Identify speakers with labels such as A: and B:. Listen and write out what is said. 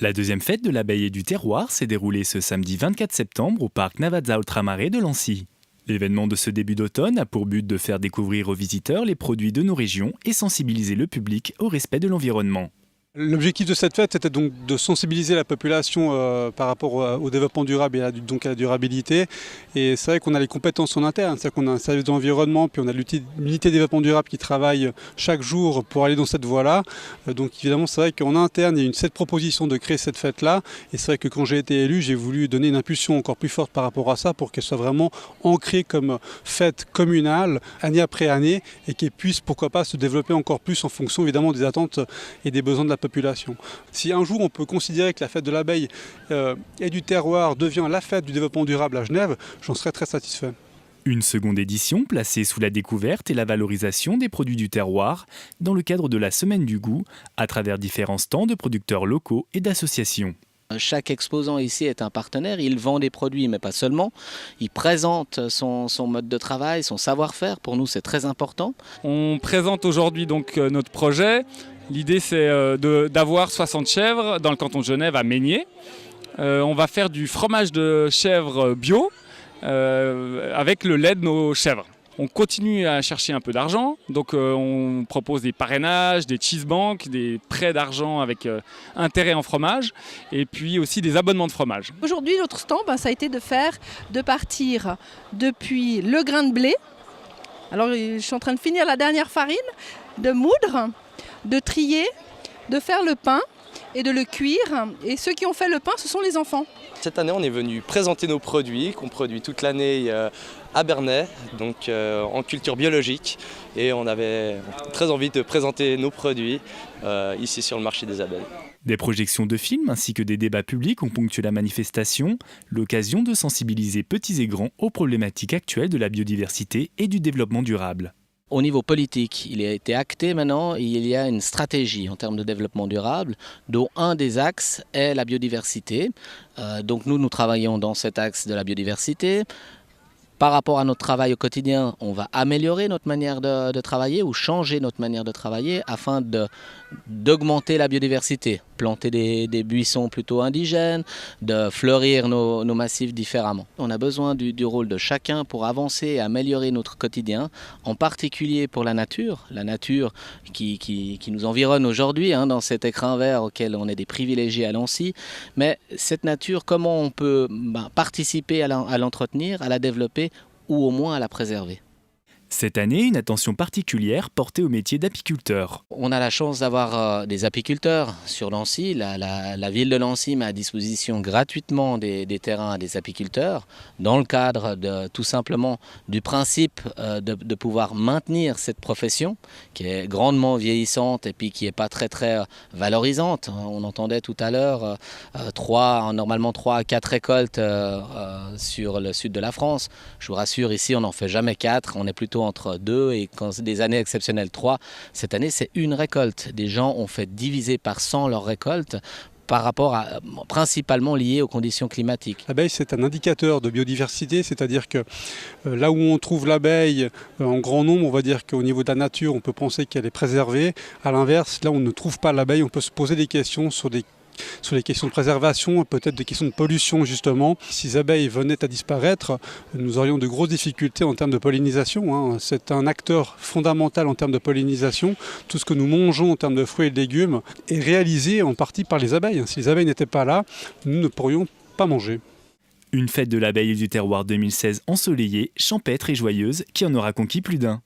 A: La deuxième fête de l'abeille et du terroir s'est déroulée ce samedi 24 septembre au parc Navazza Ultramaré de Lancy. L'événement de ce début d'automne a pour but de faire découvrir aux visiteurs les produits de nos régions et sensibiliser le public au respect de l'environnement.
B: L'objectif de cette fête était donc de sensibiliser la population par rapport au développement durable et donc à la durabilité. Et c'est vrai qu'on a les compétences en interne, c'est-à-dire qu'on a un service de l'environnement, puis on a l'unité développement durable qui travaille chaque jour pour aller dans cette voie-là. Donc évidemment, c'est vrai qu'en interne, il y a cette proposition de créer cette fête-là. Et c'est vrai que quand j'ai été élu, j'ai voulu donner une impulsion encore plus forte par rapport à ça pour qu'elle soit vraiment ancrée comme fête communale, année après année, et qu'elle puisse, pourquoi pas, se développer encore plus en fonction évidemment des attentes et des besoins de la population. Si un jour on peut considérer que la fête de l'abeille et du terroir devient la fête du développement durable à Genève, j'en serais très satisfait.
A: Une seconde édition placée sous la découverte et la valorisation des produits du terroir dans le cadre de la Semaine du goût à travers différents stands de producteurs locaux et d'associations.
C: Chaque exposant ici est un partenaire, il vend des produits mais pas seulement, il présente son mode de travail, son savoir-faire, pour nous c'est très important.
D: On présente aujourd'hui donc notre projet. L'idée c'est d'avoir 60 chèvres dans le canton de Genève à Meigné. On va faire du fromage de chèvre bio avec le lait de nos chèvres. On continue à chercher un peu d'argent, donc on propose des parrainages, des cheese banks, des prêts d'argent avec intérêt en fromage et puis aussi des abonnements de fromage.
E: Aujourd'hui, notre stand, ça a été de partir depuis le grain de blé. Alors je suis en train de finir la dernière farine, de moudre, de trier, de faire le pain et de le cuire. Et ceux qui ont fait le pain, ce sont les enfants.
F: Cette année, on est venu présenter nos produits qu'on produit toute l'année à Bernay, donc en culture biologique. Et on avait très envie de présenter nos produits ici sur le marché des abeilles.
A: Des projections de films ainsi que des débats publics ont ponctué la manifestation, l'occasion de sensibiliser petits et grands aux problématiques actuelles de la biodiversité et du développement durable.
C: Au niveau politique, il a été acté maintenant, il y a une stratégie en termes de développement durable, dont un des axes est la biodiversité. Donc nous travaillons dans cet axe de la biodiversité. Par rapport à notre travail au quotidien, on va améliorer notre manière de travailler ou changer notre manière de travailler afin d'augmenter la biodiversité, planter des buissons plutôt indigènes, de fleurir nos massifs différemment. On a besoin du rôle de chacun pour avancer et améliorer notre quotidien, en particulier pour la nature qui nous environne aujourd'hui dans cet écrin vert auquel on est des privilégiés à Lancy. Mais cette nature, comment on peut participer à l'entretenir, à la développer ou au moins à la préserver.
A: Cette année, une attention particulière portée au métier d'apiculteur.
C: On a la chance d'avoir des apiculteurs sur Lancy. La ville de Lancy met à disposition gratuitement des terrains à des apiculteurs dans le cadre tout simplement du principe de pouvoir maintenir cette profession qui est grandement vieillissante et puis qui n'est pas très valorisante. On entendait tout à l'heure normalement 3 à 4 récoltes sur le sud de la France. Je vous rassure, ici on n'en fait jamais 4, on est plutôt entre 2 et quand c'est des années exceptionnelles 3. Cette année, c'est une récolte. Des gens ont fait diviser par 100 leur récolte par rapport principalement lié aux conditions climatiques.
B: L'abeille, c'est un indicateur de biodiversité, c'est-à-dire que là où on trouve l'abeille en grand nombre, on va dire qu'au niveau de la nature, on peut penser qu'elle est préservée. À l'inverse, là où on ne trouve pas l'abeille, on peut se poser des questions sur les questions de préservation, peut-être des questions de pollution justement. Si les abeilles venaient à disparaître, nous aurions de grosses difficultés en termes de pollinisation. C'est un acteur fondamental en termes de pollinisation. Tout ce que nous mangeons en termes de fruits et de légumes est réalisé en partie par les abeilles. Si les abeilles n'étaient pas là, nous ne pourrions pas manger.
A: Une fête de l'abeille et du terroir 2016 ensoleillée, champêtre et joyeuse qui en aura conquis plus d'un.